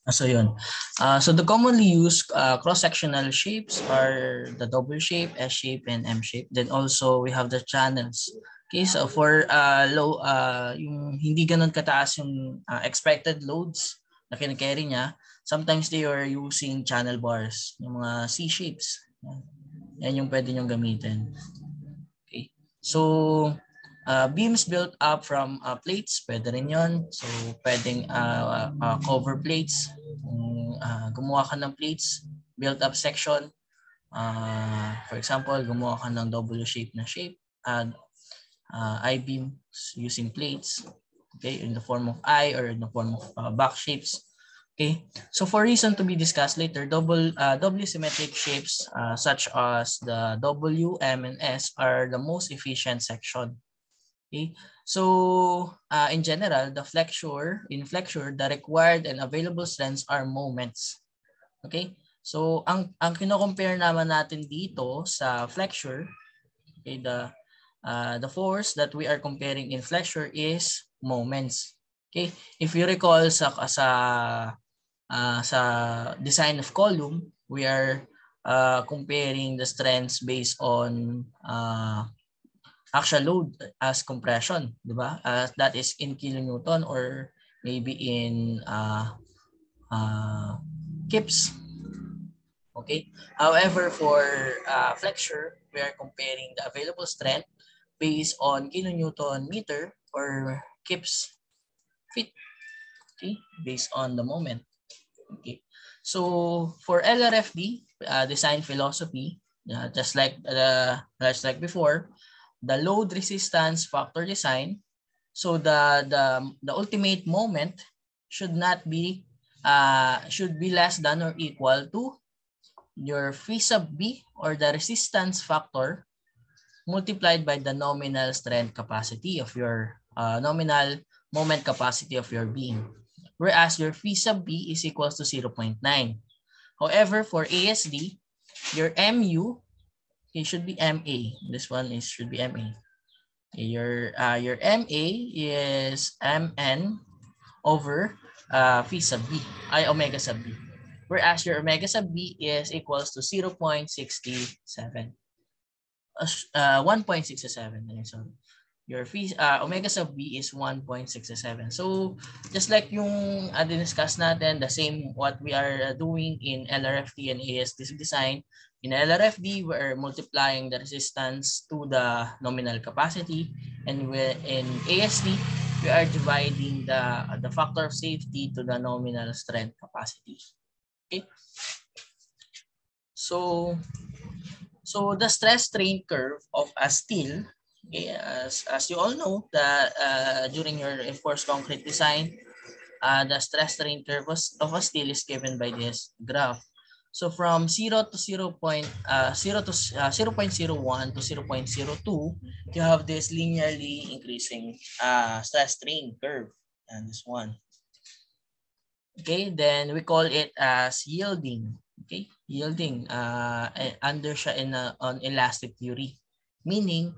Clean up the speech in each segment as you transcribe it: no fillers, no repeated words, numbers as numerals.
So yun. So the commonly used cross-sectional shapes are the W shape, S shape, and M shape. Then also we have the channels. Okay, so for low, yung hindi ganun kataas yung expected loads na kinakarry niya, sometimes they are using channel bars, yung mga C shapes. Yan yung pwede nyong gamitin. Okay. So beams built up from plates, pwede rin yun. So pwedeng cover plates. Gumawa ka ng plates, built up section. For example, gumawa ka ng W shape na shape. I-beams using plates. Okay, in the form of I or in the form of back shapes. Okay, so for reason to be discussed later, double symmetric shapes such as the W, M, and S are the most efficient section. Okay, so in general, in flexure, the required and available strengths are moments. Okay, so ang kino-compare naman natin dito sa flexure, okay, the force that we are comparing in flexure is moments. Okay, if you recall sa design of column, we are comparing the strengths based on actual load as compression, di ba? That is in kilonewton or maybe in kips. Okay. However, for flexure, we are comparing the available strength based on kilonewton meter or kips feet. Okay, based on the moment. Okay. So for LRFD design philosophy, just like before, the load resistance factor design. So the ultimate moment should be less than or equal to your phi sub B or the resistance factor multiplied by the nominal strength capacity of your nominal moment capacity of your beam. Whereas your phi sub B is equals to 0.9. However, for ASD, your MU, it should be MA. This one should be MA. Your MA is MN over phi sub B, omega sub B. Whereas your omega sub B is equals to 0.67. 1.67. So your omega sub B is 1.67. So just like yung discuss natin, the same what we are doing in LRFD and ASD design. In LRFD, we're multiplying the resistance to the nominal capacity, and in ASD, we are dividing the factor of safety to the nominal strength capacity. Okay. So the stress strain curve of a steel, okay, as you all know, that during your reinforced concrete design, the stress strain curve of a steel is given by this graph. So from 0 to 0.01 to 0.02, you have this linearly increasing stress strain curve, and this one. Okay, then we call it as yielding. Okay, yielding under siya on elastic theory. Meaning,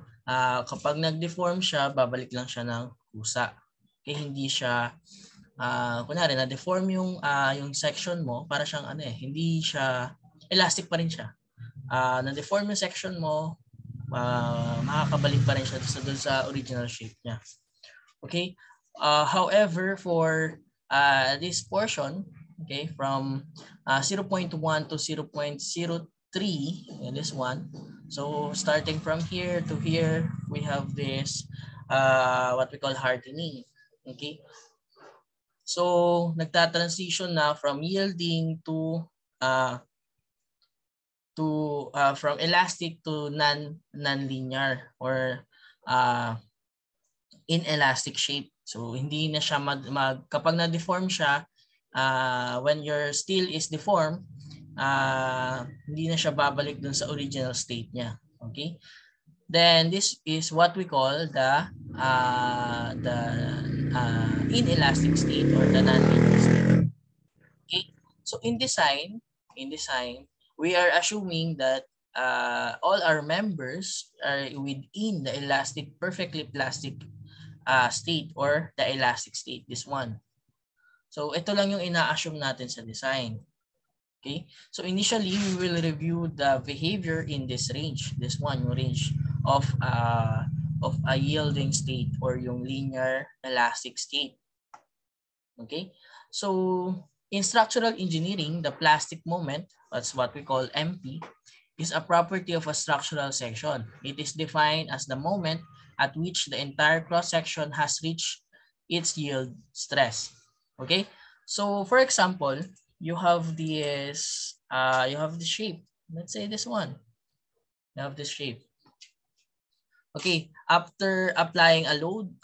kapag nag-deform siya, babalik lang siya ng kusa. Okay, hindi siya kunwari na-deform yung section mo, para siyang hindi siya elastic pa rin siya. Na-deform yung section mo, makakabalik pa rin siya doon sa original shape niya. Okay? However, for this portion, okay, from 0.1 to 0.03 in this one. So starting from here to here, we have this what we call hardening. Okay. So nagta-transition na from yielding to from elastic to non-linear or inelastic shape. So hindi na siya kapag na-deform siya, when your steel is deformed, hindi na siya babalik dun sa original state niya. Okay? Then this is what we call the inelastic state or the non-linear state. Okay? So in design, we are assuming that all our members are within the elastic, perfectly plastic state or the elastic state, this one. So ito lang yung ina-assume natin sa design. Okay? So initially, we will review the behavior in this range. This one, yung range of a yielding state or yung linear elastic state. Okay? So in structural engineering, the plastic moment, that's what we call MP, is a property of a structural section. It is defined as the moment at which the entire cross-section has reached its yield stress. Okay? So for example, you have this shape. Let's say this one. You have this shape. Okay, after applying a load,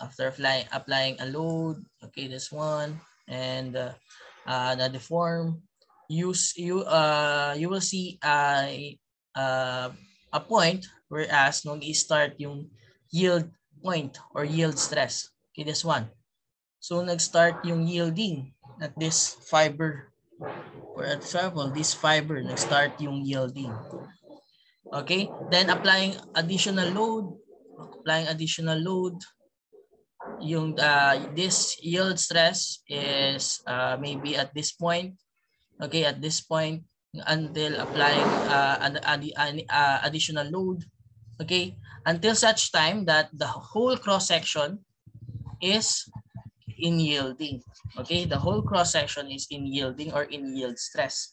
okay, this one, and the deform, you will see a point, whereas nung i-start yung yield point or yield stress. Okay, this one. So nag-start yung yielding at this fiber, or at example, this fiber, nag-start yung yielding. Okay, then applying additional load, yung this yield stress is maybe at this point, okay, at this point until applying additional load, okay, until such time that the whole cross section is in yielding. Okay, the whole cross section is in yielding or in yield stress.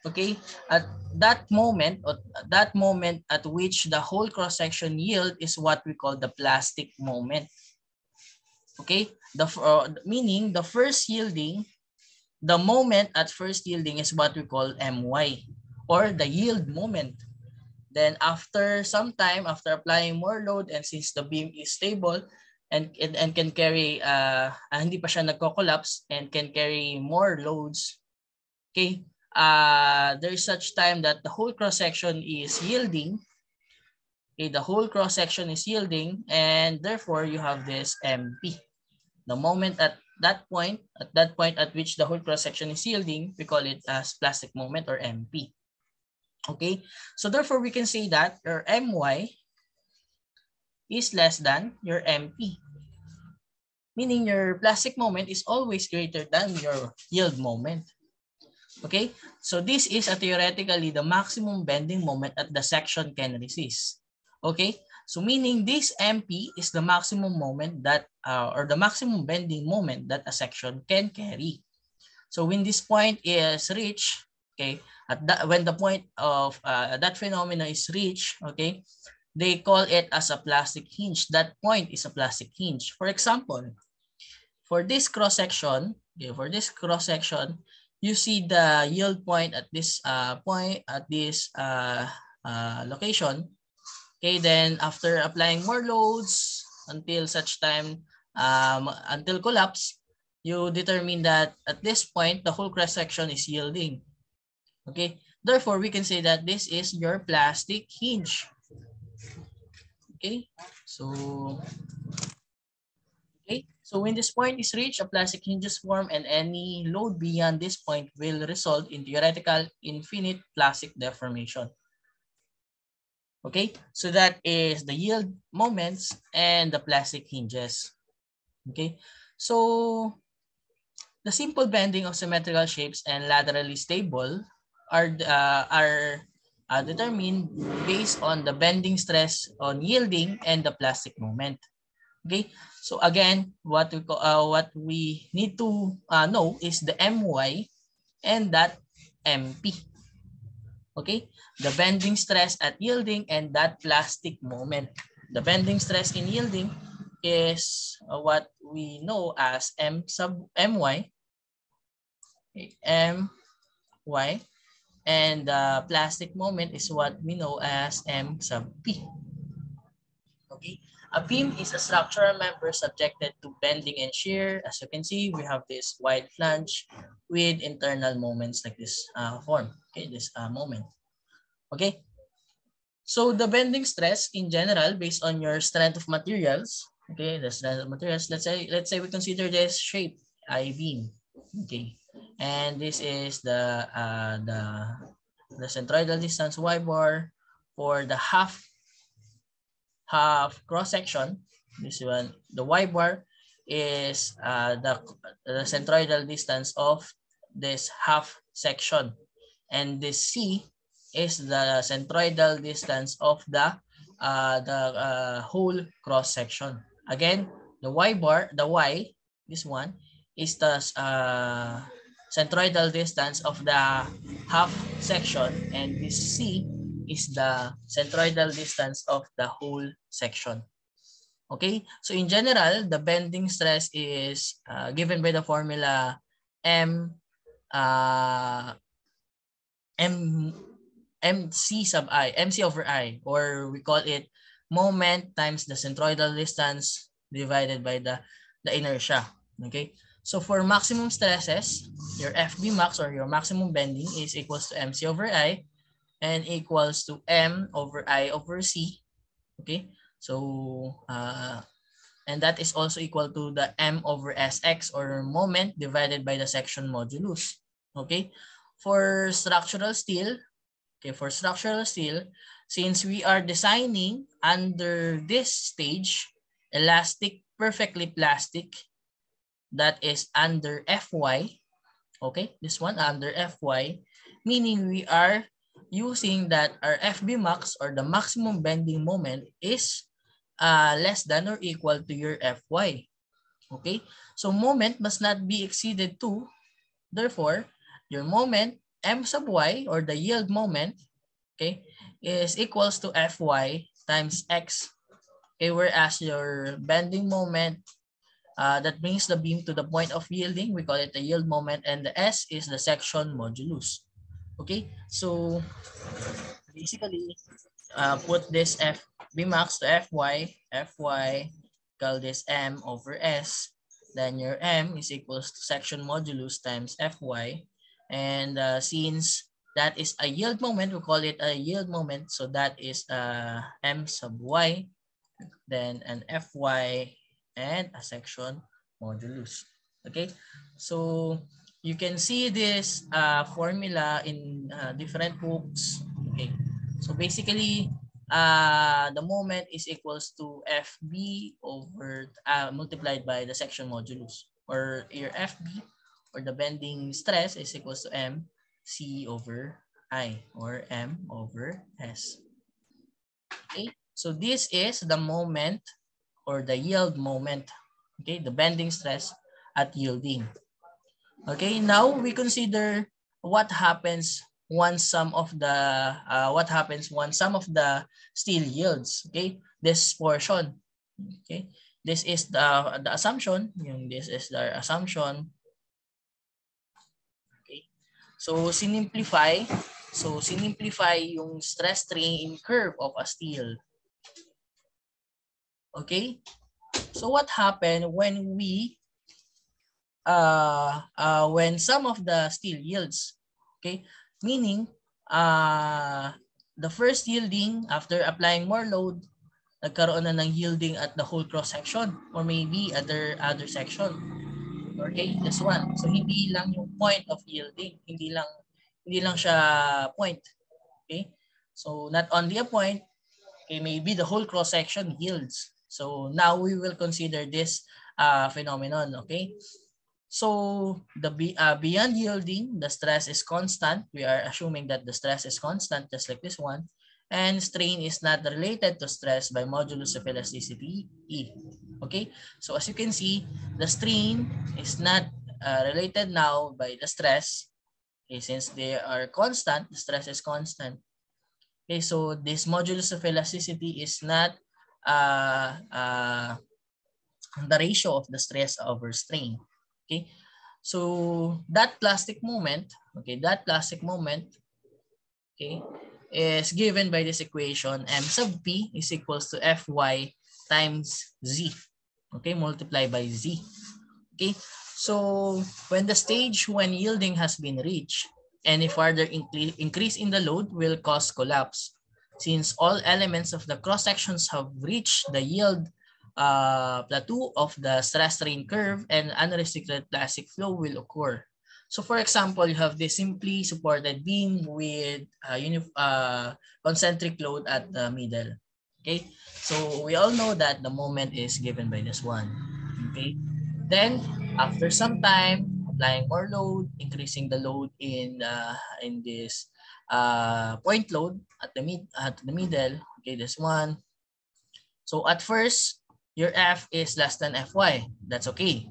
Okay, at that moment at which the whole cross section yield is what we call the plastic moment. Okay, meaning the first yielding, the moment at first yielding is what we call my, or the yield moment. Then after some time, after applying more load, and since the beam is stable and can carry hindi pa siya nagko-collapse and can carry more loads, okay, there is such time that the whole cross section is yielding. Okay, the whole cross section is yielding, and therefore you have this MP. The moment at that point at which the whole cross section is yielding, we call it as plastic moment or MP. Okay, so therefore we can say that your My is less than your MP, meaning your plastic moment is always greater than your yield moment. Okay, so this is theoretically the maximum bending moment that the section can resist. Okay, so meaning this MP is the maximum moment that or the maximum bending moment that a section can carry. So when this point is reached, okay, when the point of that phenomena is reached, okay, they call it as a plastic hinge. That point is a plastic hinge. For example, for this cross section, okay, you see the yield point at this location. Okay, then after applying more loads until such time until collapse, you determine that at this point the whole cross section is yielding. Okay, therefore we can say that this is your plastic hinge. Okay, so when this point is reached, a plastic hinges form, and any load beyond this point will result in theoretical infinite plastic deformation. Okay, so that is the yield moments and the plastic hinges. Okay, so the simple bending of symmetrical shapes and laterally stable are determined based on the bending stress on yielding and the plastic moment. Okay, so again, what we need to know is the My and that MP. Okay, the bending stress at yielding and that plastic moment. The bending stress in yielding is what we know as M sub My, okay, My, and the plastic moment is what we know as M sub P. Okay, a beam is a structural member subjected to bending and shear. As you can see, we have this wide flange with internal moments like this form. Okay, this moment. Okay, so the bending stress in general based on your strength of materials. Okay, the strength of materials. Let's say we consider this shape I-beam. Okay, and this is the centroidal distance Y bar for the half cross section. This one, the Y bar is the centroidal distance of this half section. And this C is the centroidal distance of the whole cross section. Again, the Y bar, the Y, this one, is the centroidal distance of the half section, and this C is the centroidal distance of the whole section. Okay, so in general, the bending stress is given by the formula M MC over I, or we call it moment times the centroidal distance divided by the inertia. Okay, so for maximum stresses, your FB max or your maximum bending is equals to MC over I and equals to M over I over C. Okay, so and that is also equal to the M over Sx, or moment divided by the section modulus. Okay, for structural steel, since we are designing under this stage elastic, perfectly plastic, that is under Fy. Okay, this one under Fy, meaning we are using that our FB max or the maximum bending moment is less than or equal to your Fy. Okay, so moment must not be exceeded to, therefore your moment M sub y, or the yield moment, okay, is equals to Fy times X. Okay, whereas your bending moment that brings the beam to the point of yielding, we call it the yield moment, and the S is the section modulus. Okay, so basically put this FB max to Fy, call this M over S, then your M is equals to section modulus times Fy, and since that is a yield moment, we call it a yield moment, so that is M sub Y, then an Fy, and a section modulus. Okay, so you can see this formula in different books. Okay, so basically the moment is equals to FB over multiplied by the section modulus, or your FB or the bending stress is equals to MC over I, or M over S. Okay, so this is the moment or the yield moment. Okay, the bending stress at yielding. Okay, now we consider what happens once some of the steel yields. Okay, this portion. Okay, this is the assumption. This is the assumption. Okay, so sinimplify yung stress strain curve of a steel. Okay, so what happened when we when some of the steel yields? Okay, meaning the first yielding, after applying more load, nagkaroon na ng yielding at the whole cross section, or maybe other section. Okay, this one. So hindi lang yung point of yielding, hindi lang siya point. Okay, so not only a point, okay, maybe the whole cross section yields. So now we will consider this phenomenon. Okay, so the beyond yielding, the stress is constant. We are assuming that the stress is constant, just like this one, and strain is not related to stress by modulus of elasticity E. Okay, so as you can see, the strain is not related now by the stress. Okay, since they are constant, the stress is constant. Okay, so this modulus of elasticity is not the ratio of the stress over strain. Okay, so that plastic moment, okay, is given by this equation. M sub P is equals to Fy times Z. Okay, multiply by Z. Okay, so when the stage when yielding has been reached, any further increase in the load will cause collapse. Since all elements of the cross sections have reached the yield plateau of the stress strain curve, and unrestricted plastic flow will occur. So for example, you have this simply supported beam with concentric load at the middle. Okay, so we all know that the moment is given by this one. Okay, Then after some time, applying more load, increasing the load in this point load at the middle. Okay, this one. So at first, your F is less than Fy. That's okay.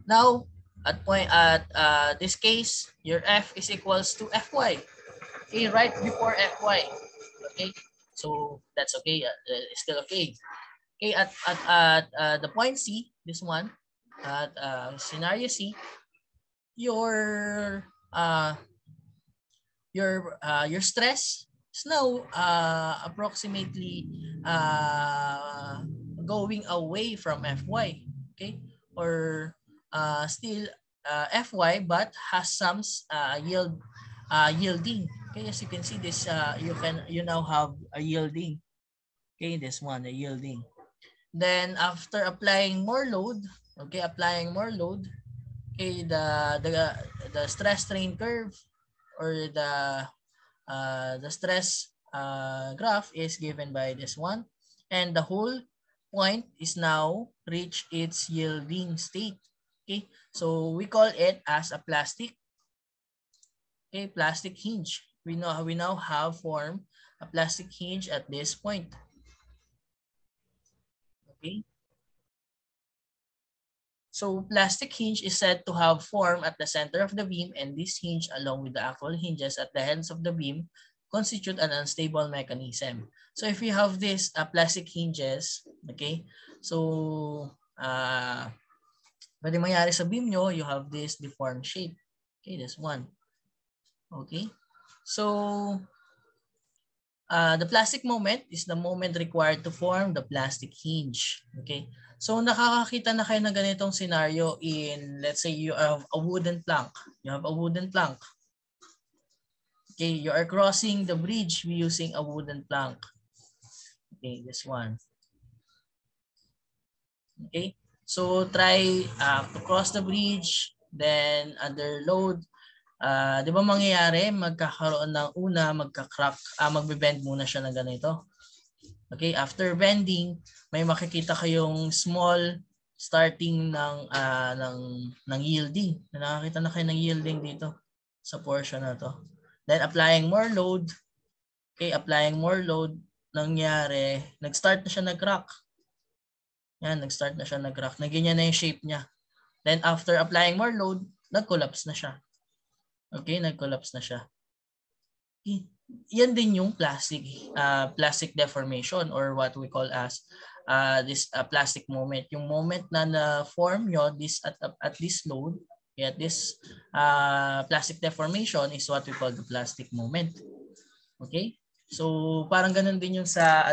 Now, at this case, your F is equals to Fy. Okay, right before Fy. Okay, so that's okay. It's still okay. Okay, at the point C, this one, at scenario C, your stress is now approximately going away from Fy, okay, or still Fy but has some yielding. Okay, as you can see this, you now have a yielding. Okay, this one, a yielding. Then after applying more load, okay, okay, the stress strain curve or the stress graph is given by this one, and the whole point is now reach its yielding state. Okay, so we call it as a plastic. Okay, plastic hinge. We now have formed a plastic hinge at this point. Okay. So plastic hinge is said to have formed at the center of the beam, and this hinge along with the actual hinges at the ends of the beam constitute an unstable mechanism. So if you have this plastic hinges, okay, so pwede mangyari sa beam nyo, you have this deformed shape. Okay, this one. Okay, so the plastic moment is the moment required to form the plastic hinge. Okay, so nakakakita na kayo ng ganitong scenario in, let's say you have a wooden plank. You have a wooden plank. Okay, you are crossing the bridge using a wooden plank. Okay, this one. Okay, so try to cross the bridge, then under load. Di ba mangyayari, magkakaroon ng magka-crack, magbe-bend muna siya ng ganito. Okay, after bending, may makikita kayong small starting ng yielding. Nakakita na kayo ng yielding dito sa portion na to. Then applying more load, okay, applying more load, nangyari, nag-start na siya nag-crack. Yan, nag-start na siya nag-crack. Naging na yung shape niya. Then after applying more load, nag-collapse na siya. Okay, nag-collapse na siya. Yan din yung plastic deformation or what we call as this plastic moment. Yung moment na na-form nyo at this load, at this plastic deformation is what we call the plastic moment. Okay? So parang ganun din yung sa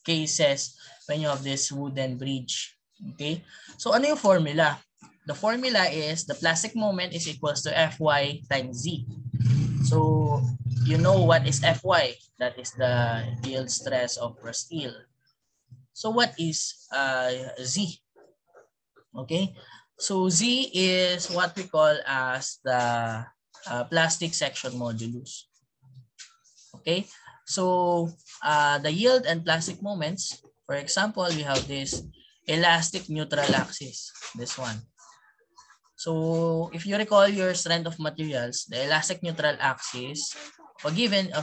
cases when you have this wooden bridge. Okay? So ano yung formula? The formula is the plastic moment is equals to Fy times Z. So you know what is Fy? That is the yield stress of steel. So what is Z? Okay, so Z is what we call as the plastic section modulus. Okay, so the yield and plastic moments, for example, we have this elastic neutral axis, this one. So if you recall your strength of materials, the elastic neutral axis, given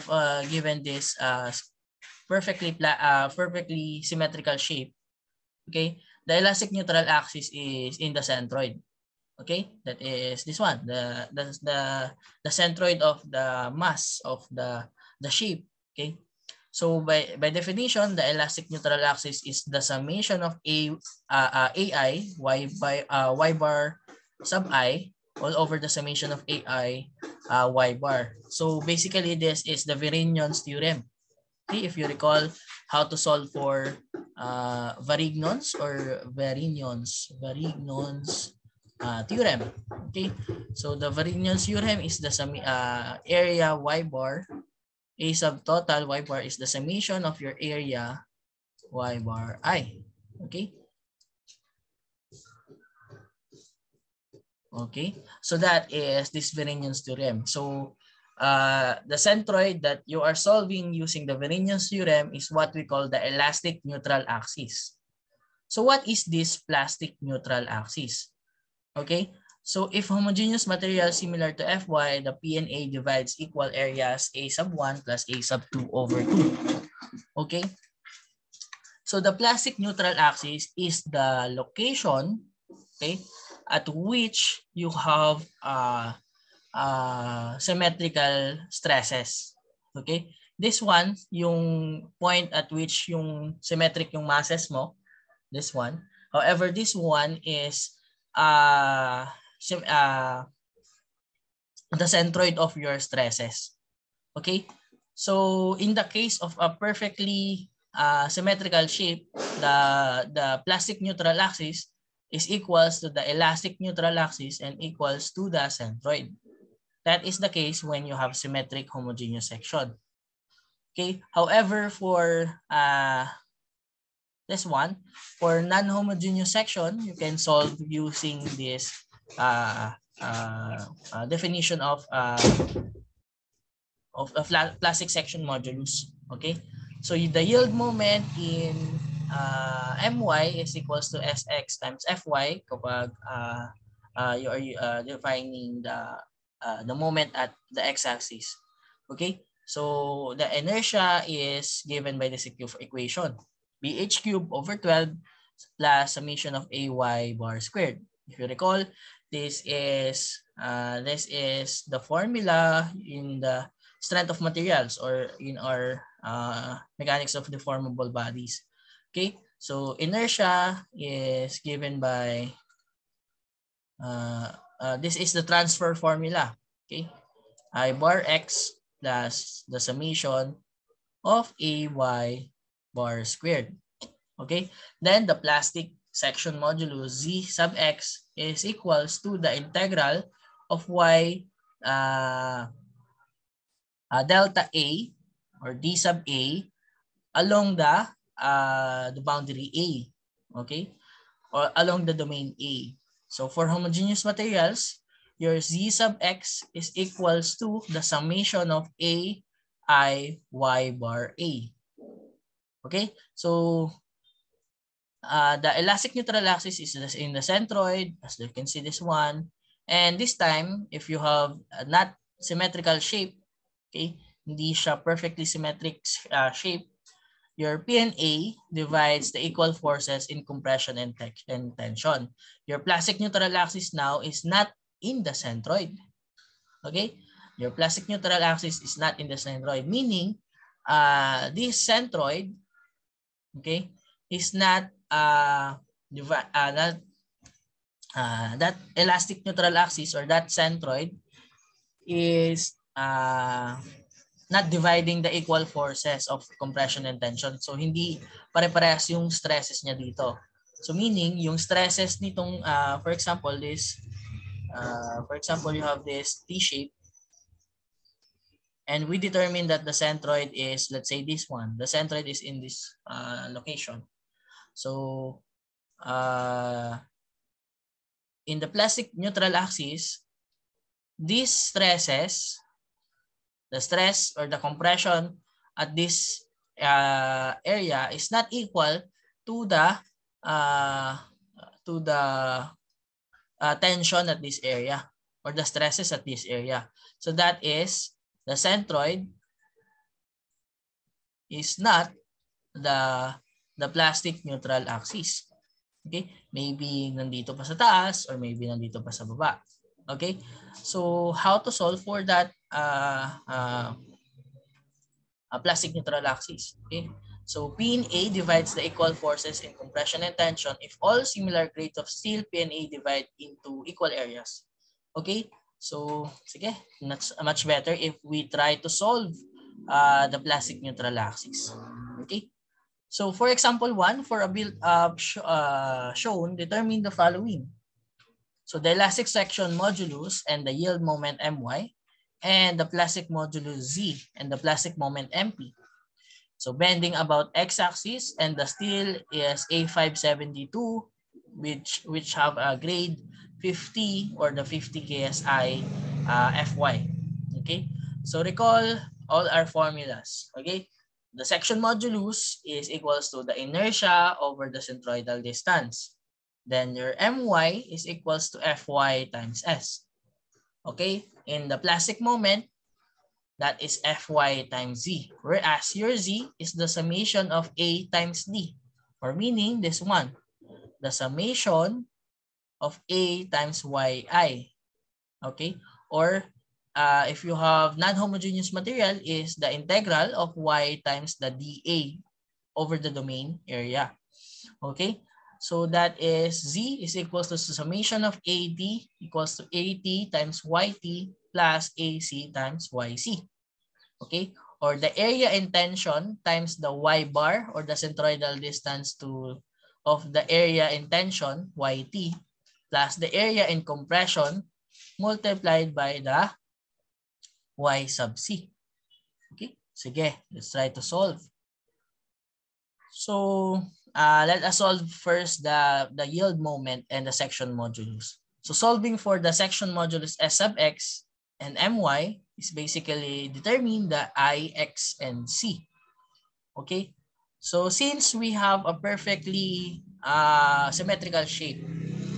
this perfectly symmetrical shape, okay, the elastic neutral axis is in the centroid. Okay, that is this one, the centroid of the mass of the shape. Okay, so by definition, the elastic neutral axis is the summation of AI y bar sub I all over the summation of AI y bar. So basically this is the Varignon's theorem. Okay, if you recall how to solve for Varignon's theorem. Okay, so the Varignon's theorem is the area y bar A sub total y bar is the summation of your area y bar I. Okay. Okay, so that is this Varignon's theorem. So the centroid that you are solving using the Varignon's theorem is what we call the elastic neutral axis. So what is this plastic neutral axis? Okay, so if homogeneous material similar to Fy, the PNA divides equal areas A sub 1 plus A sub 2 over 2. Okay, so the plastic neutral axis is the location, okay, at which you have symmetrical stresses. Okay, this one, yung point at which yung symmetric yung masses mo, this one. However, this one is the centroid of your stresses. Okay, so in the case of a perfectly symmetrical shape, the plastic neutral axis is equals to the elastic neutral axis and equals to the centroid. That is the case when you have symmetric homogeneous section. Okay, however, for this one, for non-homogeneous section, you can solve using this definition of a plastic section modulus. Okay, so the yield moment in My is equals to Sx times Fy kapag you are defining the moment at the x-axis. Okay, so the inertia is given by this equation, BH cubed over 12 plus summation of AY bar squared. If you recall, this is the formula in the strength of materials or in our mechanics of deformable bodies. Okay, so inertia is given by this is the transfer formula. Okay, I bar x plus the summation of AY bar squared. Okay, then the plastic section modulus Z sub x is equals to the integral of y delta A or D sub A along the boundary A, okay, or along the domain A. So for homogeneous materials, your Z sub x is equals to the summation of A I y bar A. Okay, so the elastic neutral axis is in the centroid, as you can see this one. And this time, if you have a not symmetrical shape, okay, hindi siya perfectly symmetric shape, your PNA divides the equal forces in compression and tension. Your plastic neutral axis now is not in the centroid. Okay, your plastic neutral axis is not in the centroid, meaning this centroid, okay, is not that elastic neutral axis or that centroid is not dividing the equal forces of compression and tension. So hindi pare-parehas yung stresses niya dito. So meaning yung stresses nitong for example this you have this T shape, and we determine that the centroid is, let's say, this one. The centroid is in this location. So in the plastic neutral axis, these stresses, the stress or the compression at this area is not equal to the tension at this area or the stresses at this area. So that is the centroid is not the plastic neutral axis. Okay? Maybe nandito pa sa taas or maybe nandito pa sa baba. Okay? So how to solve for that plastic neutral axis? Okay? So PNA divides the equal forces in compression and tension if all similar grades of steel PNA divide into equal areas. Okay? So sige, that's much better if we try to solve the plastic neutral axis. Okay? So for example 1, for a build-up shown, determine the following. So the elastic section modulus and the yield moment My, and the plastic modulus Z and the plastic moment MP. So bending about x-axis, and the steel is A572, which have a grade 50 or the 50 KSI Fy. Okay, so recall all our formulas. Okay, the section modulus is equals to the inertia over the centroidal distance. Then your My is equals to Fy times S. Okay? In the plastic moment, that is Fy times Z. Whereas your Z is the summation of A times D. Or meaning this one, the summation of A times Yi. Okay? Or if you have non-homogeneous material, is the integral of Y times the dA over the domain area. Okay? So that is Z is equals to summation of AD equals to AT times YT plus AC times YC. Okay? Or the area in tension times the Y bar or the centroidal distance of the area in tension YT plus the area in compression multiplied by the Y sub C. Okay? Sige, let's try to solve. So, let us solve first the yield moment and the section modulus. So, solving for the section modulus S sub X and My is basically determine the I, X, and C. Okay? So, since we have a perfectly symmetrical shape,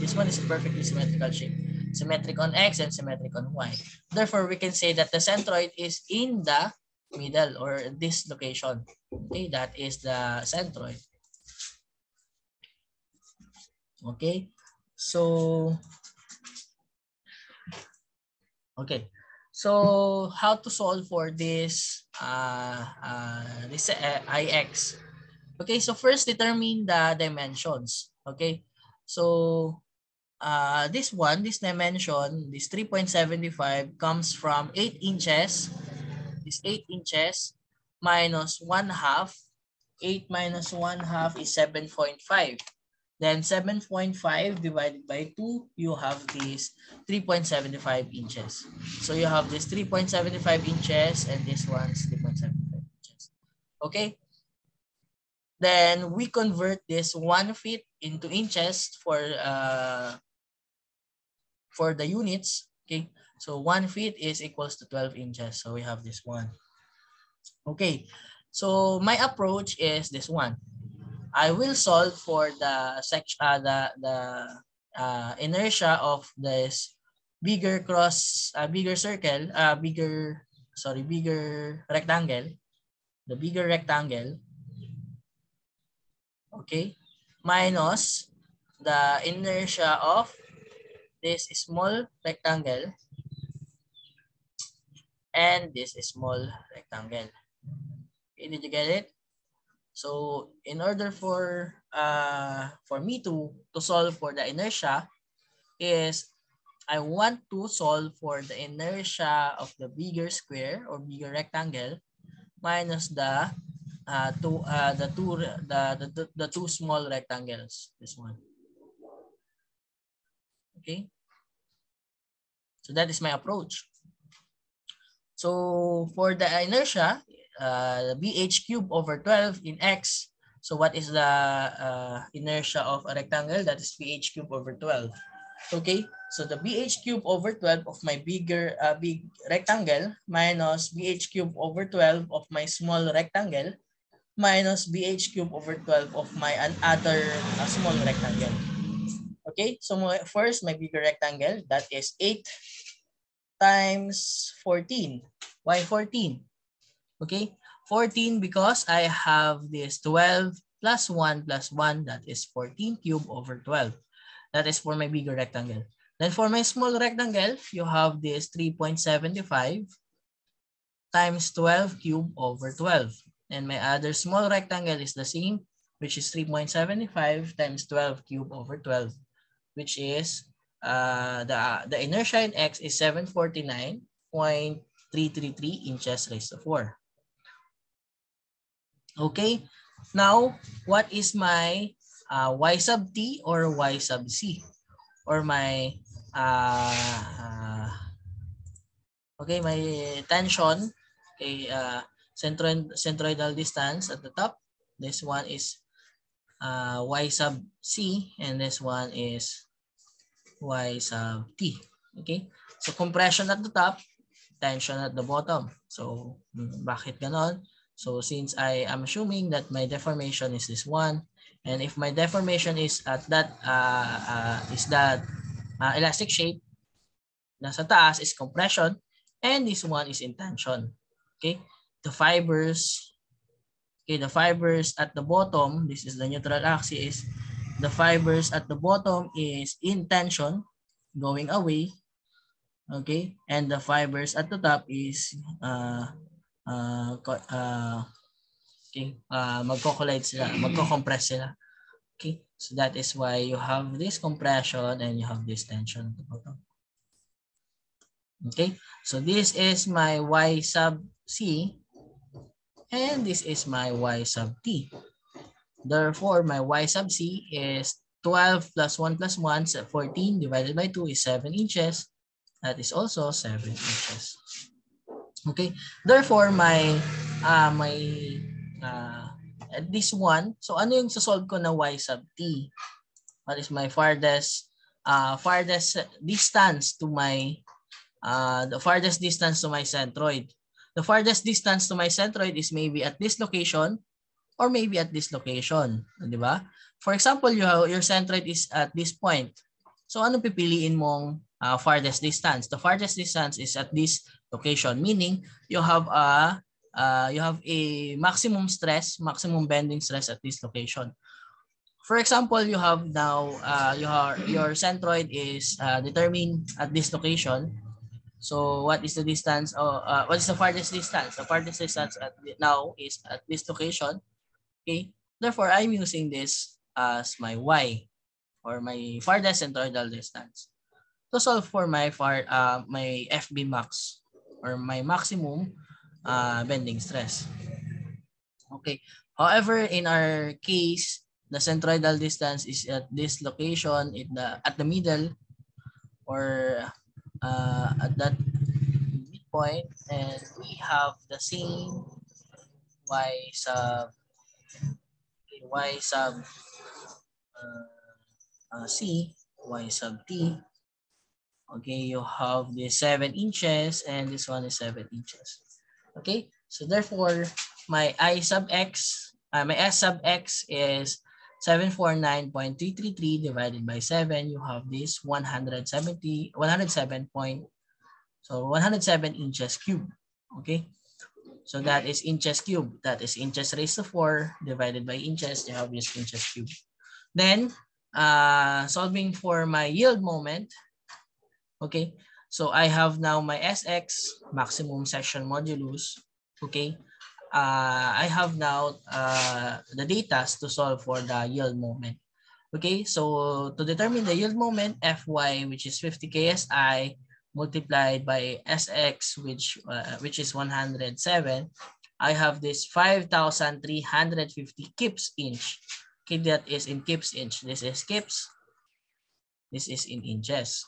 this one is a perfectly symmetrical shape. Symmetric on X and symmetric on Y. Therefore, we can say that the centroid is in the middle or this location. Okay, that is the centroid. Okay, so how to solve for this Ix? Okay, so first determine the dimensions. Okay, so this dimension, this 3.75 comes from 8 inches. This 8 inches minus 1/2. 8 minus 1/2 is 7.5. Then 7.5 divided by 2, you have this 3.75 inches. So you have this 3.75 inches and this one's 3.75 inches. Okay? Then we convert this 1 feet into inches for the units. Okay? So 1 feet is equals to 12 inches. So we have this one. Okay. So my approach is this one. I will solve for the inertia of this bigger rectangle, the bigger rectangle, okay, minus the inertia of this small rectangle and this small rectangle. Okay, did you get it? So in order for me to solve for the inertia is I want to solve for the inertia of the bigger square or bigger rectangle minus the two small rectangles. This one. Okay. So that is my approach. So for the inertia, the BH cube over 12 in X. So what is the inertia of a rectangle? That is BH cube over 12. Okay, so the BH cube over 12 of my big rectangle minus BH cube over 12 of my small rectangle minus BH cube over 12 of my other small rectangle. Okay, so first my bigger rectangle, that is 8 times 14. Why 14? Okay, 14 because I have this 12 plus 1 plus 1, that is 14 cube over 12. That is for my bigger rectangle. Then for my small rectangle, you have this 3.75 times 12 cube over 12. And my other small rectangle is the same, which is 3.75 times 12 cube over 12, which is the inertia in X is 749.333 inches raised to 4. Okay, now what is my Y sub T or Y sub C? Or my okay, my tension, okay, centroidal distance at the top. This one is Y sub C and this one is Y sub T. Okay, so compression at the top, tension at the bottom. So bakit ganon? So since I am assuming that my deformation is this one, and if my deformation is at that elastic shape, nasa taas is compression, and this one is in tension. Okay, the fibers at the bottom, this is the neutral axis. The fibers at the bottom is in tension, going away. Okay, and the fibers at the top is magko-collide sila, magko-compress sila. Okay, so that is why you have this compression and you have this tension at the bottom. Okay, so this is my y sub c and this is my y sub t. Therefore, my y sub c is 12 plus 1 plus 1, so 14 divided by 2 is 7 inches. That is also 7 inches. Okay, therefore at this one, so ano yung sasolve ko na y sub t? What is my farthest distance to my the farthest distance to my centroid? The farthest distance to my centroid is maybe at this location or maybe at this location, di ba? For example, your centroid is at this point. So ano pipiliin mong farthest distance? The farthest distance is at this location, meaning you have a maximum stress, maximum bending stress at this location. For example, you have now your centroid is determined at this location. So what is the distance? What is the farthest distance? The farthest distance now is at this location. Okay. Therefore, I'm using this as my y, or my farthest centroidal distance, to solve for my my FB max, or my maximum bending stress. Okay. However, in our case, the centroidal distance is at this location at the middle, or at that midpoint, and we have the same y sub c, y sub t. Okay, you have the 7 inches and this one is 7 inches. Okay, so therefore my I sub x, my s sub x is 749.333 divided by 7. You have this 107 inches cube. Okay, so that is inches cube. That is inches raised to 4 divided by inches. You have this inches cube. Then solving for my yield moment. Okay, so I have now my SX, maximum section modulus. Okay, I have now the data to solve for the yield moment. Okay, so to determine the yield moment, Fy, which is 50 KSI, multiplied by Sx, which is 107, I have this 5,350 kips inch. Okay, that is in kips inch. This is kips. This is in inches.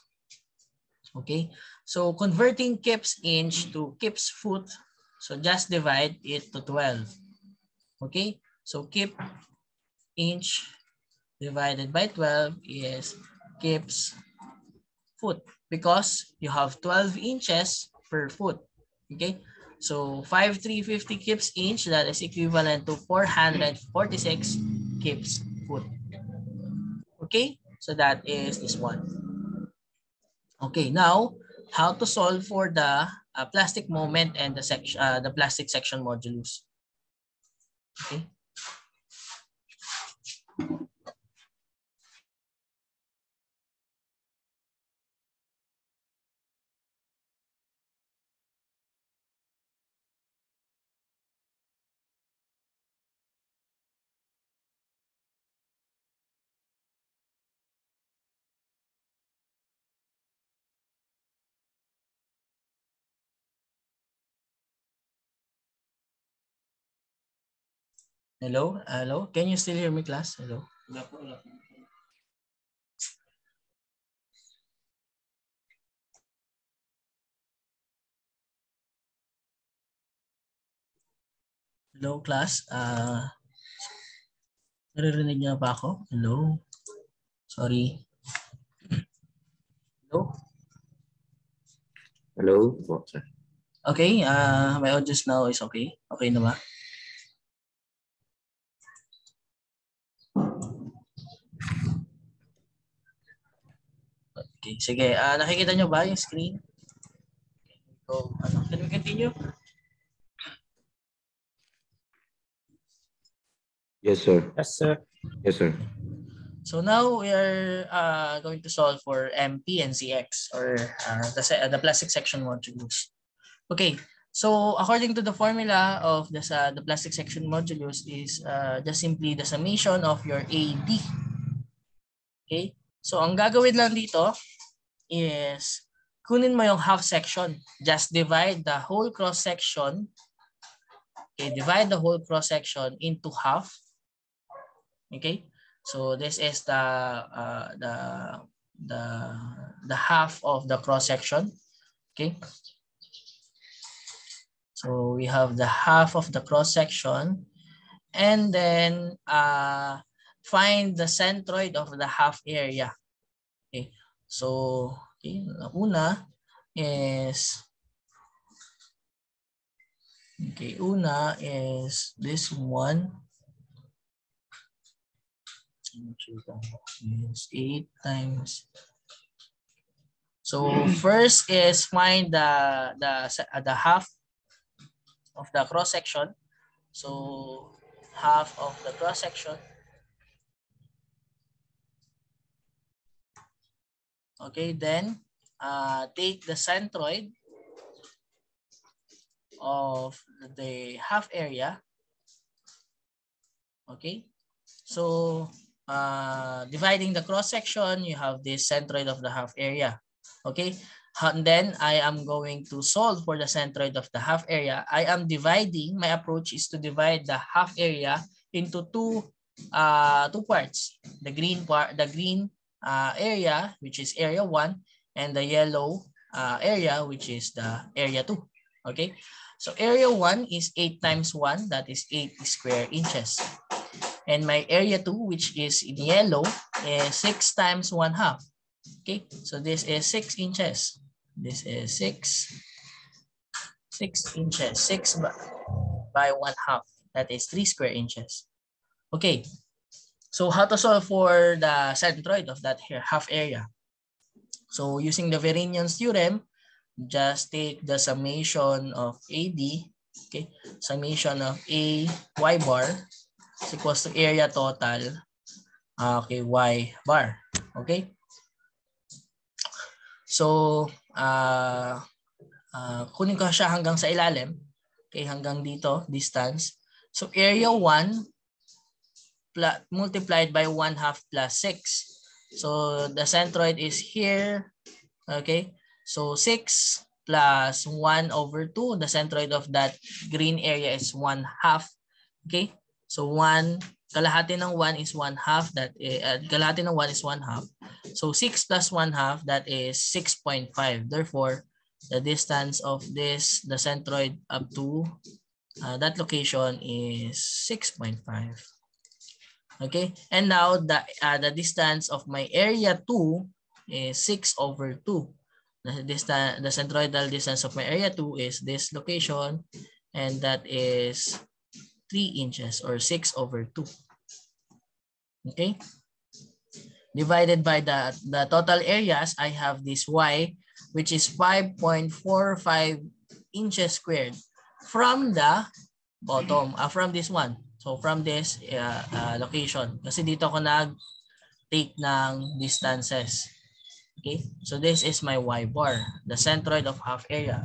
Okay, so converting kips inch to kips foot, so just divide it to 12. Okay, so kip inch divided by 12 is kips foot, because you have 12 inches per foot. Okay, so 5,350 kips inch, that is equivalent to 446 kips foot. Okay, so that is this one. Okay, now how to solve for the plastic moment and the plastic section modulus. Okay. Hello, hello. Can you still hear me, class? Hello. Hello, class. Naririnig niyo ba ako? Hello. Sorry. Hello. Hello. Okay. My audio now is okay. Okay na ba? Okay, sige. Nakikita nyo ba yung screen? So, can we continue? Yes, sir. Yes, sir. Yes, sir. So now we are going to solve for MP and CX, or the plastic section modulus. Okay, so according to the formula of the plastic section modulus is just simply the summation of your AD. Okay, so ang gagawin lang dito is kunin mo yung half section. Just divide the whole cross section. Okay, divide the whole cross section into half. Okay, so this is the half of the cross section. Okay, so we have the half of the cross section, and then find the centroid of the half area. Okay, so okay, una is this one. Is 8 times. So first is find the half of the cross section. So half of the cross section. Okay, then take the centroid of the half area. Okay, so dividing the cross section, you have this centroid of the half area. Okay, and then I am going to solve for the centroid of the half area. I am dividing, my approach is to divide the half area into two parts. The green part, area, which is area 1, and the yellow area, which is the area 2. Okay, so area 1 is 8 times 1, that is 8 square inches. And my area 2, which is in yellow, is 6 times 1/2. Okay, so this is 6 inches. This is 6 inches. 6 by 1/2. That is 3 square inches. Okay, so how to solve for the centroid of that half area? So using the Varinian's theorem, just take the summation of AD. Okay, summation of A y bar is equals to area total, okay, y bar. Okay, so kunin ko siya hanggang sa ilalim. Okay, hanggang dito, distance. So area 1 multiplied by 1/2 plus 6. So the centroid is here. Okay, so 6 plus 1/2. The centroid of that green area is 1/2. Okay, so kalahati ng 1 is 1/2. Kalahati ng 1 is 1/2. So 6 plus 1/2, that is 6.5. Therefore, the distance of the centroid up to that location is 6.5. Okay, and now the distance of my area 2 is 6/2. The centroidal distance of my area 2 is this location, and that is 3 inches or 6/2. Okay, divided by the total areas, I have this y, which is 5.45 inches squared from the bottom, from this one. So from this location, kasi dito ako nag-take ng distances. Okay, so this is my y bar, the centroid of half area.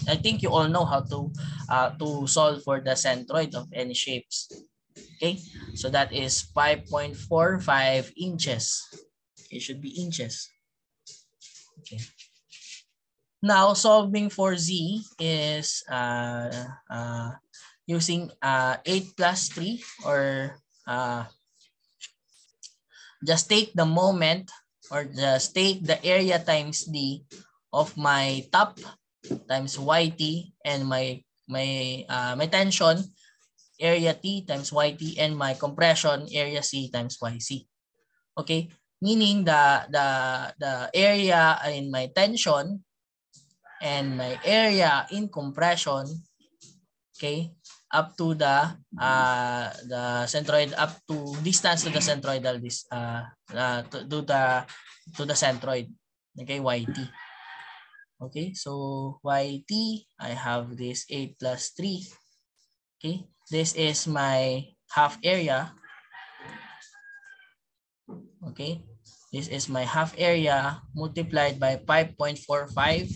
I think you all know how to solve for the centroid of any shapes. Okay, so that is 5.45 inches. It should be inches. Okay. Now solving for z is using 8 plus 3, or just take the moment, or just take the area times d of my top times yt, and my tension area t times yt, and my compression area c times yc. Okay, meaning the area in my tension and my area in compression, okay, up to the centroid, up to distance to the centroidal, to the centroid. Okay, YT. Okay, so YT, I have this 8 plus 3. Okay, this is my half area. Okay, this is my half area multiplied by 5.45.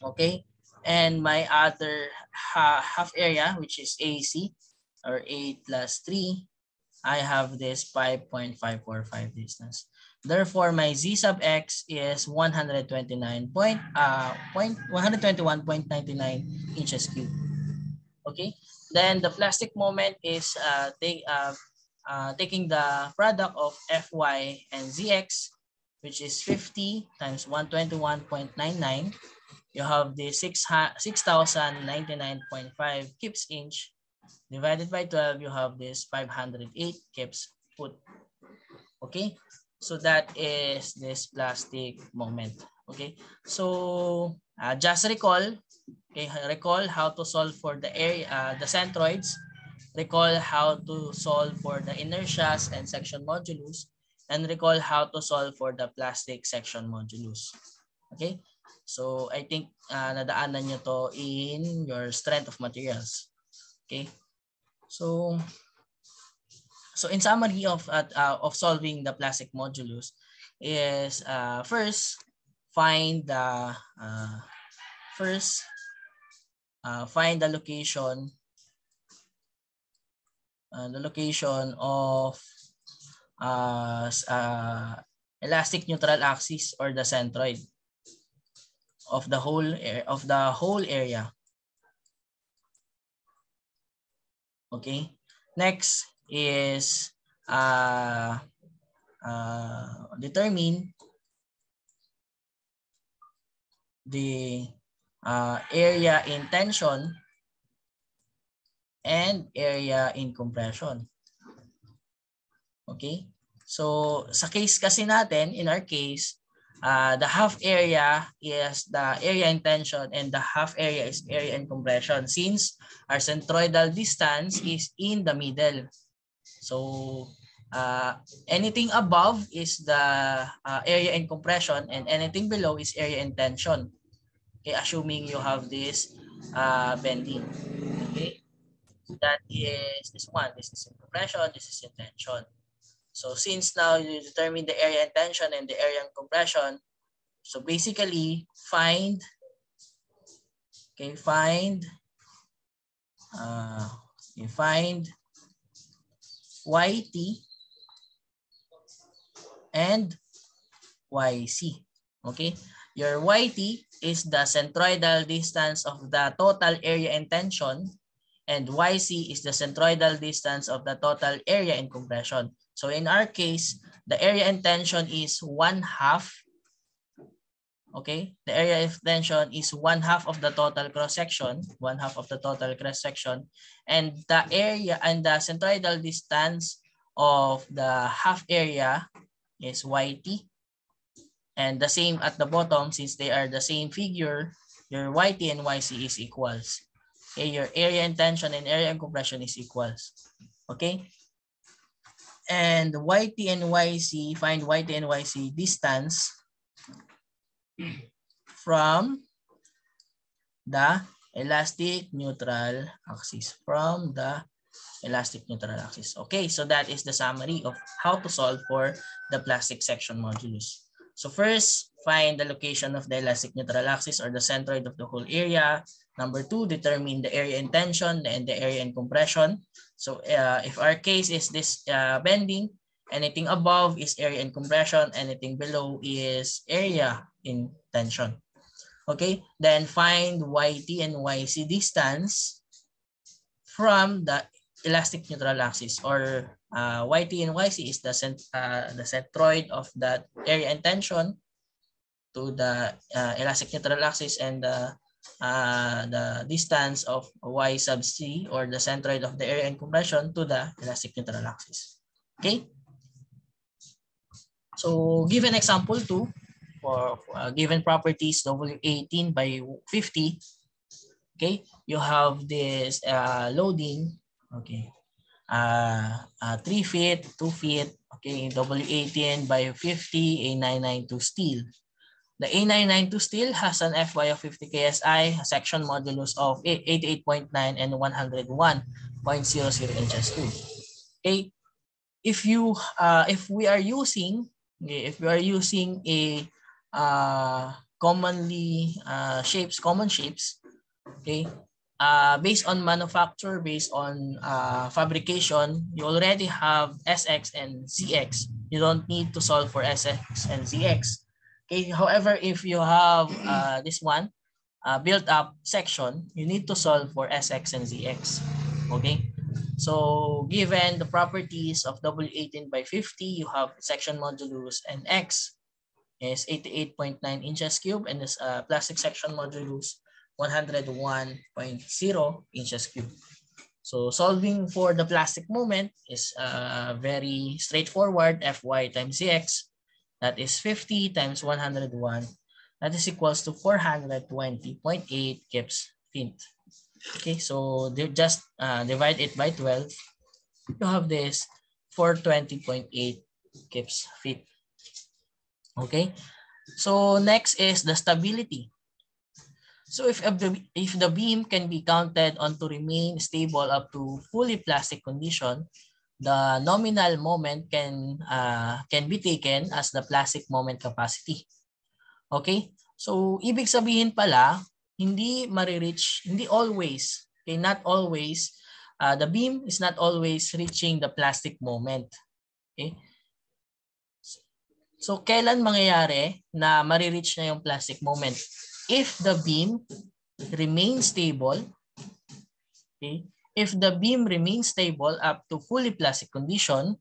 Okay, and my other half area, which is AC, or 8 plus 3, I have this 5.545 distance. Therefore, my Z sub X is 121.99 inches cubed. Okay. Then the plastic moment is taking the product of Fy and Zx, which is 50 times 121.99. You have the 6,099.5 kips inch. Divided by 12, you have this 508 kips foot. Okay, so that is this plastic moment. Okay, so just recall. Okay, recall how to solve for the area, the centroids. Recall how to solve for the inertias and section modulus, and recall how to solve for the plastic section modulus. Okay, so I think nadaanan nyo to in your strength of materials. Okay. So in summary of solving the plastic modulus is first find the find the location of elastic neutral axis or the centroid of the whole area. Okay. Next is determine the area in tension and area in compression. Okay? So sa case kasi natin, in our case, the half area is the area in tension and the half area is area in compression since our centroidal distance is in the middle. So anything above is the area in compression and anything below is area in tension. Okay, assuming you have this bending. Okay, so that is this one. This is in compression. This is in tension. So since now you determine the area in tension and the area in compression, so basically find YT and YC. Okay, your YT is the centroidal distance of the total area in tension, and YC is the centroidal distance of the total area in compression. So in our case, the area in tension is 1/2. Okay, the area of tension is 1/2 of the total cross section, 1/2 of the total cross section, and the area and the centroidal distance of the half area is YT. And the same at the bottom, since they are the same figure, your YT and YC is equals. Okay, your area in tension and area in compression is equals. Okay. And YT and YC, find YT and YC distance from the elastic neutral axis. From the elastic neutral axis. Okay, so that is the summary of how to solve for the plastic section modulus. So first, find the location of the elastic neutral axis or the centroid of the whole area. Number 2, determine the area in tension and the area in compression. So if our case is this bending, anything above is area in compression, anything below is area in tension. Okay, then find YT and YC distance from the elastic neutral axis, or YT and YC is the centroid of that area in tension to the elastic neutral axis, and the distance of Y sub C, or the centroid of the area in compression, to the elastic neutral axis. Okay. So given example 2, for given properties W18 by 50, okay, you have this loading, okay, 3 feet, 2 feet, Okay, W18 by 50, A992 steel. The A992 steel has an FY of 50 KSI, a section modulus of 88.9 and 101.00 inches too. Okay, if we are using a common shapes, okay, based on manufacture, based on fabrication, you already have SX and ZX. You don't need to solve for SX and ZX. Okay. However, if you have this one built up section, you need to solve for SX and ZX. Okay. So given the properties of W18 by 50, you have section modulus and X is 88.9 inches cube, and this plastic section modulus 101.0 inches cube. So solving for the plastic moment is very straightforward. Fy times Cx, that is 50 times 101. That is equals to 420.8 kips feet. Okay, so they just divide it by 12. You have this 420.8 kips feet. Okay, so next is the stability. So if the beam can be counted on to remain stable up to fully plastic condition, the nominal moment can be taken as the plastic moment capacity. Okay? So ibig sabihin pala, hindi always, okay, not always, the beam is not always reaching the plastic moment. Okay? So kailan mangyayari na ma-reach na yung plastic moment? If the beam remains stable, okay, if the beam remains stable up to fully plastic condition,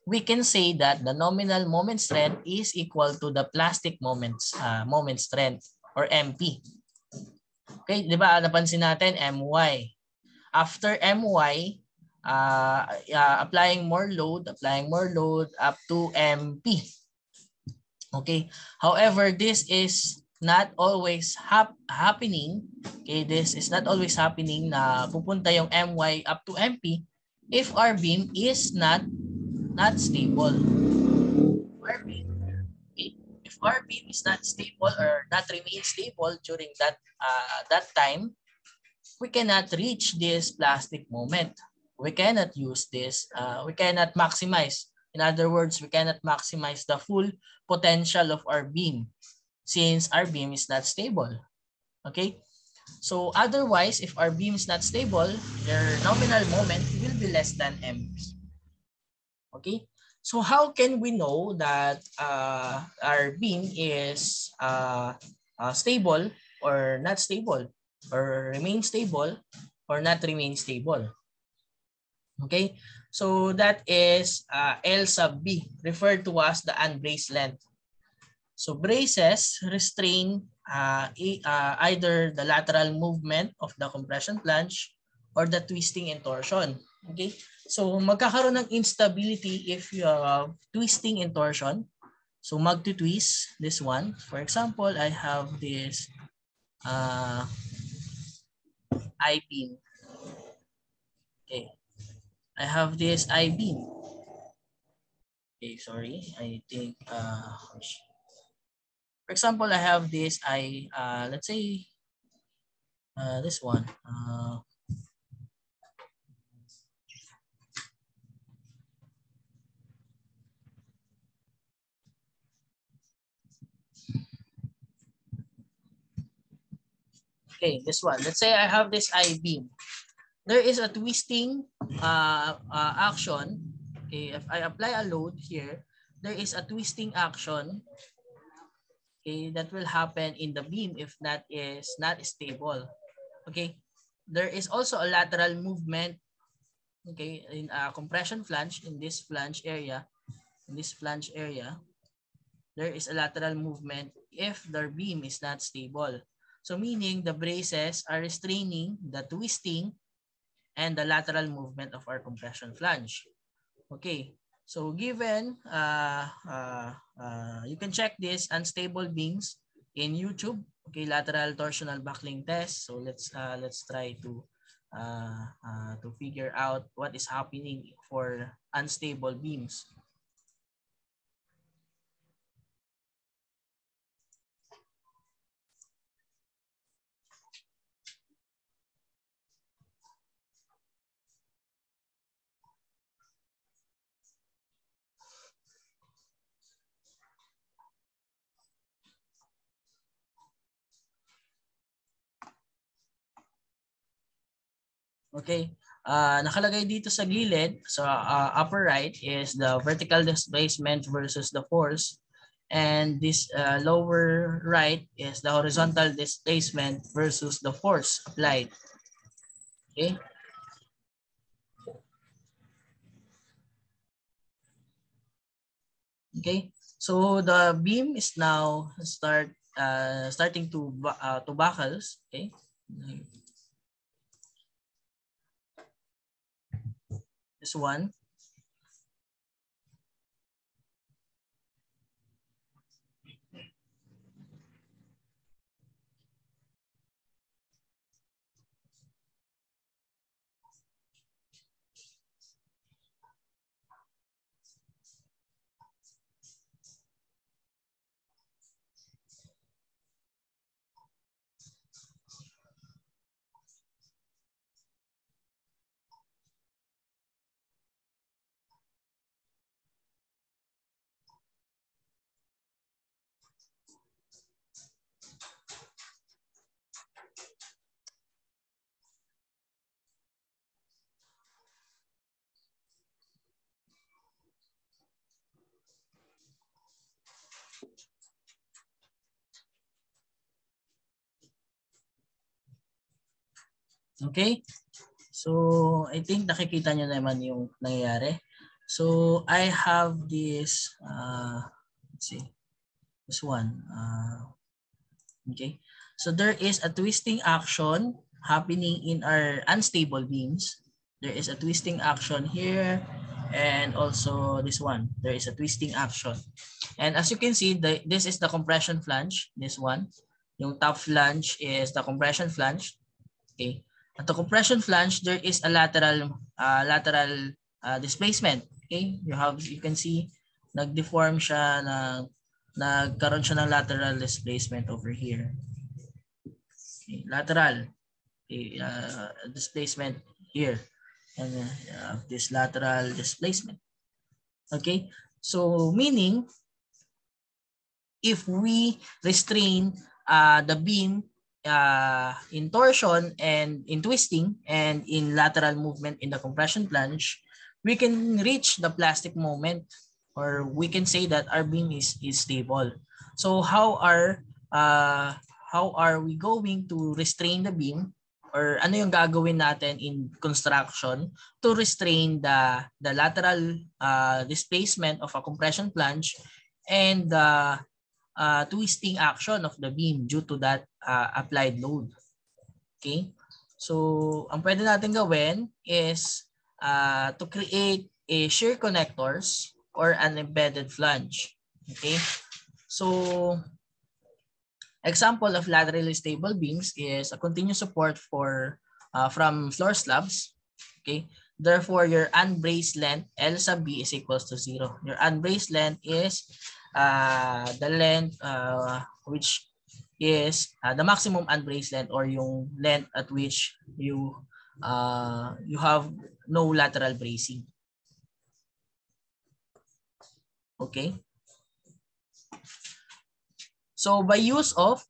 we can say that the nominal moment strength is equal to the plastic moment strength, or MP. Okay, di ba napansin natin MY. After MY, applying more load up to MP. Okay, however, this is not always happening. Okay, this is not always happening na pupunta yung MY up to MP if our beam is not stable. If our beam is not stable or not remain stable during that time, we cannot reach this plastic moment. We cannot use this. We cannot maximize. In other words, we cannot maximize the full potential of our beam since our beam is not stable. Okay? So otherwise, if our beam is not stable, their nominal moment will be less than MP. Okay? So how can we know that our beam is stable or not stable, or remain stable or not remain stable? Okay, so that is L sub B, referred to as the unbraced length. So braces restrain either the lateral movement of the compression flange or the twisting and torsion. Okay, so magkakaroon ng instability if you have twisting and torsion. So magtutwist this one. For example, I have this I-beam. Okay, I have this I-beam. Okay, sorry. I think for example, I have this let's say this one. Okay, this one. Let's say I have this I-beam. There is a twisting action. Okay, if I apply a load here, there is a twisting action, okay, that will happen in the beam if that is not stable. Okay, there is also a lateral movement, okay, in a compression flange. In this flange area, there is a lateral movement if the beam is not stable. So meaning the braces are restraining the twisting and the lateral movement of our compression flange. Okay, so given, you can check this unstable beams in YouTube. Okay, lateral torsional buckling test. So let's try to figure out what is happening for unstable beams. Okay. Nakalagay dito sa gilid, so upper right is the vertical displacement versus the force. And this lower right is the horizontal displacement versus the force applied. Okay. Okay. So the beam is now starting to buckles. Okay. This one. Okay. So I think nakikita nyo naman yung nangyayari. So I have this, let's see, this one. Okay. So there is a twisting action happening in our unstable beams. There is a twisting action here and also this one. There is a twisting action. And as you can see, this is the compression flange, this one. Yung top flange is the compression flange. Okay. At the compression flange, there is a lateral displacement. Okay. You can see nag-deform siya, nagkaroon siya ng lateral displacement over here. Okay. Lateral displacement here. And this lateral displacement. Okay. So meaning, if we restrain the beam in torsion and in twisting and in lateral movement in the compression flange, we can reach the plastic moment, or we can say that our beam is stable. So how are we going to restrain the beam, or ano yung gagawin natin in construction to restrain the lateral displacement of a compression flange and the twisting action of the beam due to that applied load. Okay? So, ang pwede natin gawin is to create a shear connectors or an embedded flange. Okay? So, example of laterally stable beams is a continuous support from floor slabs. Okay? Therefore, your unbraced length L sub B is equals to 0. Your unbraced length is the length which is the maximum unbraced length, or yung length at which you have no lateral bracing. Okay. So by use of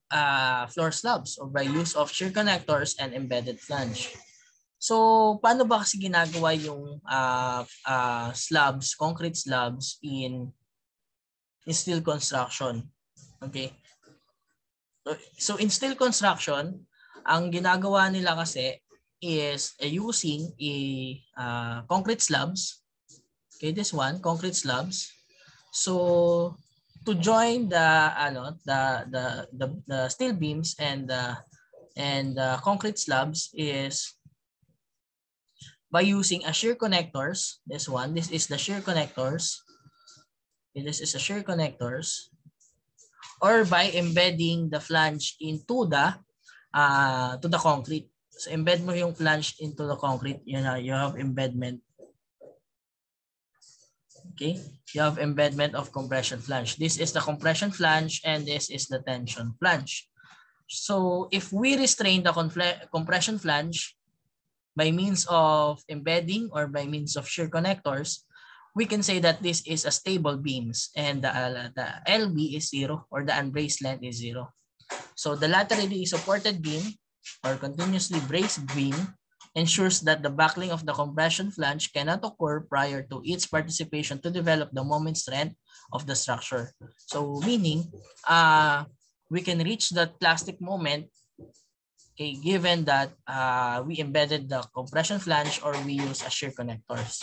floor slabs, or by use of shear connectors and embedded flange. So paano ba kasi ginagawa yung slabs, concrete slabs in steel construction? Okay. So in steel construction, ang ginagawa nila kasi is using concrete slabs. Okay, this one, concrete slabs. So to join the steel beams and concrete slabs is by using a shear connectors. This one, this is the shear connectors. Okay, this is a shear connectors. Or by embedding the flange into to the concrete. So embed mo yung flange into the concrete, you have embedment. Okay, you have embedment of compression flange. This is the compression flange and this is the tension flange. So if we restrain the compression flange by means of embedding or by means of shear connectors, we can say that this is a stable beams and the LB is 0, or the unbraced length is 0. So the laterally supported beam or continuously braced beam ensures that the buckling of the compression flange cannot occur prior to its participation to develop the moment strength of the structure. So meaning, we can reach that plastic moment, okay, given that we embedded the compression flange or we use a shear connectors.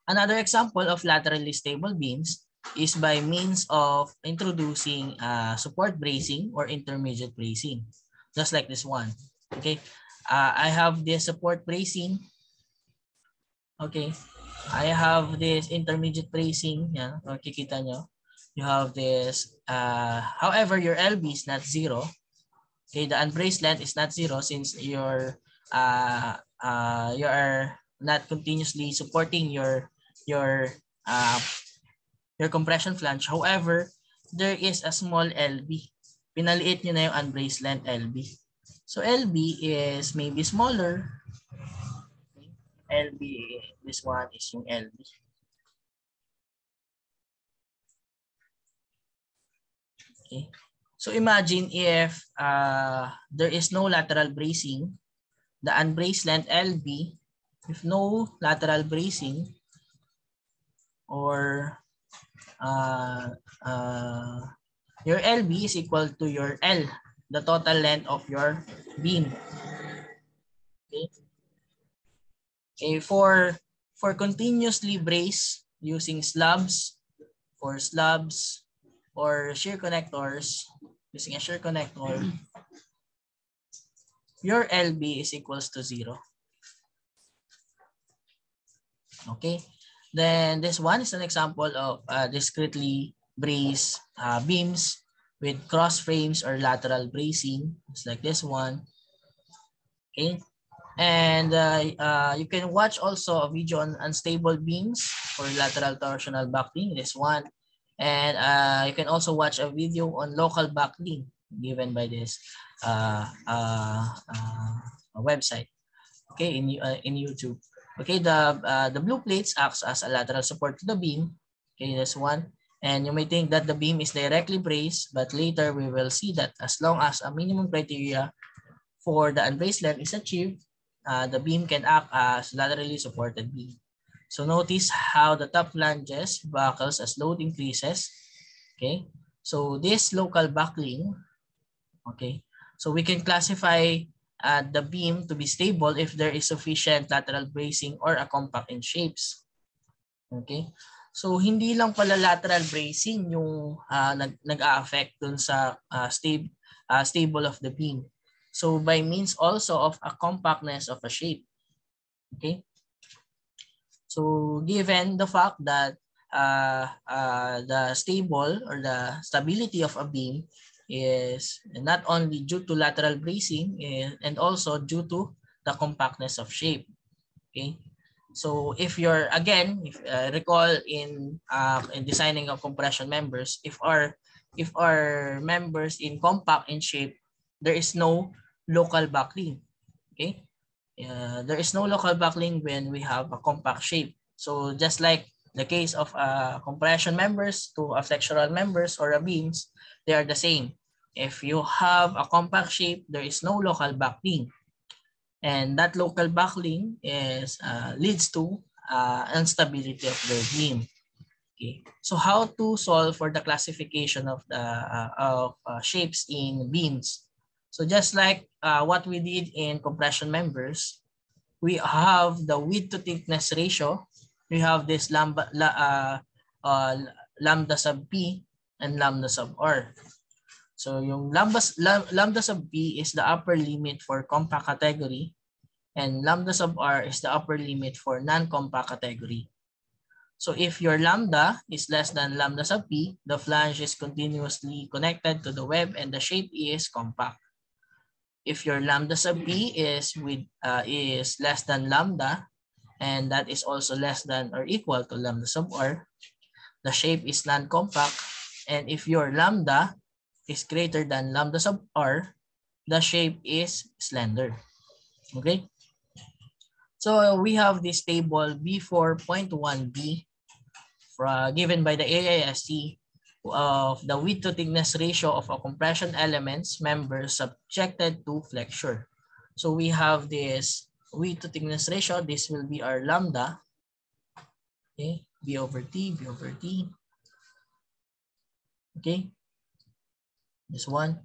Another example of laterally stable beams is by means of introducing support bracing or intermediate bracing, just like this one. Okay, I have this support bracing. Okay, I have this intermediate bracing. Yeah, kikita nyo. You have this. However, your LB is not zero. Okay, the unbraced length is not zero since you are not continuously supporting your compression flange. However, there is a small LB. Pinaliit nyo na yung unbraced length LB. So LB is maybe smaller. LB, this one is yung LB. Okay. So imagine if there is no lateral bracing, the unbraced length LB, if no lateral bracing, or your LB is equal to your L, the total length of your beam. Okay. Okay, for continuously brace using slabs, or shear connectors, using a shear connector, your LB is equals to 0. Okay, then this one is an example of discretely braced beams with cross frames or lateral bracing, just like this one. Okay, and you can watch also a video on unstable beams for lateral torsional buckling, this one. And you can also watch a video on local buckling given by this website, okay, in YouTube. Okay, the blue plates acts as a lateral support to the beam. Okay, this one. And you may think that the beam is directly braced, but later we will see that as long as a minimum criteria for the unbraced length is achieved, the beam can act as laterally supported beam. So notice how the top flanges buckles as load increases. Okay, so this local buckling, okay, so we can classify the beam to be stable if there is sufficient lateral bracing or a compact in shapes. Okay, so hindi lang pala lateral bracing yung nag-a-affect dun sa stable of the beam. So by means also of a compactness of a shape. Okay. So given the fact that the stable or the stability of a beam is not only due to lateral bracing and also due to the compactness of shape. Okay. So if you're recall in designing of compression members, if our members in compact in shape, there is no local buckling. Okay. There is no local buckling when we have a compact shape. So just like the case of compression members to a flexural members or a beams, they are the same. If you have a compact shape, there is no local buckling. And that local buckling is leads to instability of the beam. Okay. So how to solve for the classification of the shapes in beams? So just like what we did in compression members, we have the width to thickness ratio. We have this lambda sub P and lambda sub R. So yung lambda sub P is the upper limit for compact category, and lambda sub R is the upper limit for non-compact category. So if your lambda is less than lambda sub P, the flange is continuously connected to the web and the shape is compact. If your lambda sub P is less than lambda, and that is also less than or equal to lambda sub R, the shape is non-compact. And if your lambda is greater than lambda sub R, the shape is slender. Okay. So we have this table B4.1b given by the AISC of the width to thickness ratio of a compression elements member subjected to flexure. So we have this width to thickness ratio, this will be our lambda. Okay, B over T, B over T. Okay, this one.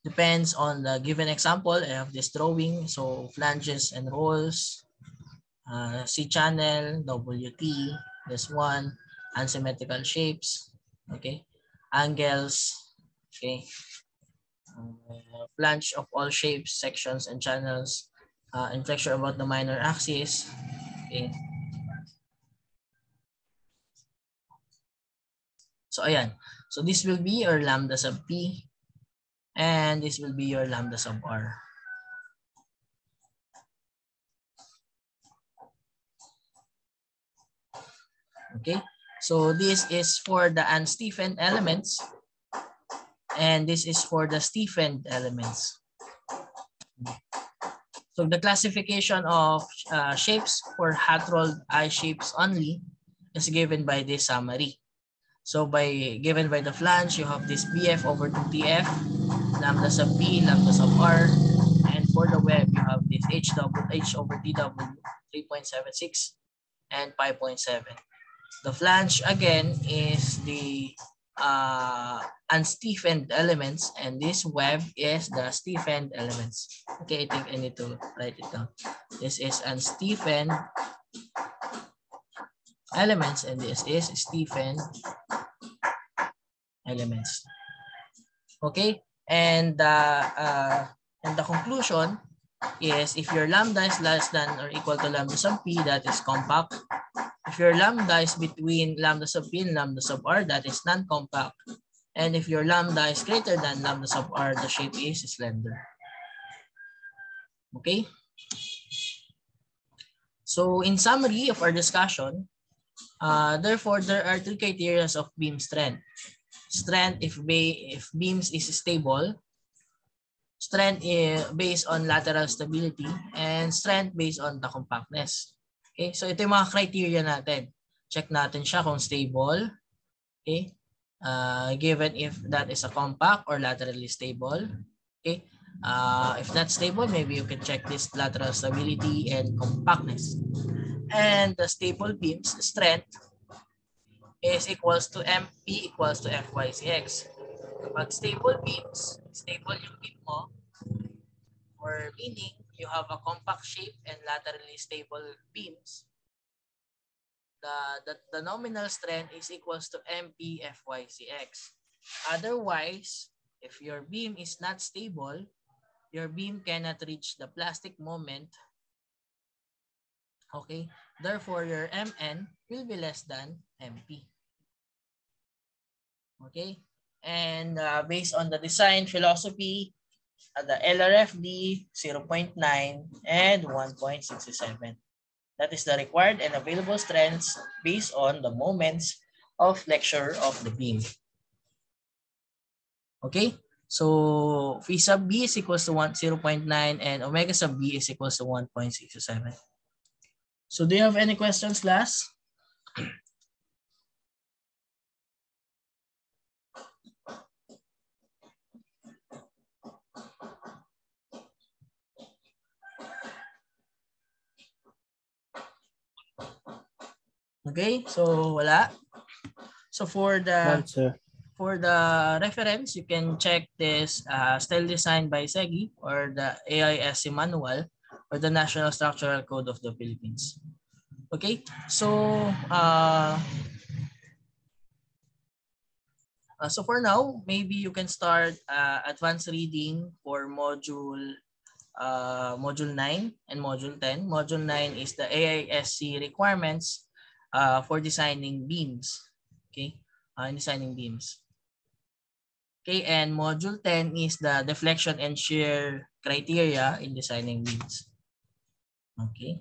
Depends on the given example. I have this drawing. So flanges and rolls, C channel, WT, this one, unsymmetrical shapes, okay, angles, okay, flange of all shapes, sections, and channels, and flexure about the minor axis, okay. So ayan. So this will be your lambda sub P, and this will be your lambda sub R. Okay, so this is for the unstiffened elements, and this is for the stiffened elements. So the classification of shapes for hot-rolled eye shapes only is given by this summary. So given by the flange, you have this BF over 2TF, lambda sub P, lambda sub R, and for the web, you have this H over TW 3.76 and 5.7. The flange again is the unstiffened elements, and this web is the stiffened elements. Okay, I think I need to write it down. This is unstiffened elements, and this is stiffened elements. Okay, and the conclusion is if your lambda is less than or equal to lambda sub P, that is compact. If your lambda is between lambda sub P and lambda sub R, that is non-compact. And if your lambda is greater than lambda sub R, the shape is slender. Okay? So in summary of our discussion, therefore, there are three criteria of beam strength. Strength if beams is stable, strength based on lateral stability, and strength based on the compactness. Okay, so ito yung mga criteria natin. Check natin siya kung stable. Okay, given if that is a compact or laterally stable. Okay, if that's stable, maybe you can check this lateral stability and compactness. And the stable beams strength is equals to MP equals to FYCX. Kapag stable beams, stable yung beam mo, or meaning you have a compact shape and laterally stable beams, the nominal strength is equals to MP FYCX. Otherwise, if your beam is not stable, your beam cannot reach the plastic moment. Okay, therefore your MN will be less than MP. Okay, and based on the design philosophy, the LRFD 0.9 and 1.67. That is the required and available strengths based on the moments of flexure of the beam. Okay, so phi sub B is equals to 0.9 and omega sub B is equals to 1.67. So do you have any questions, class? Okay, so wala. So for the reference, you can check this style design by SEGI or the AISC manual or the National Structural Code of the Philippines. Okay, so so for now, maybe you can start advanced reading for module 9 and module 10. Module 9 is the AISC requirements for designing beams. Okay, designing beams. Okay, and module 10 is the deflection and shear criteria in designing beams. Okay.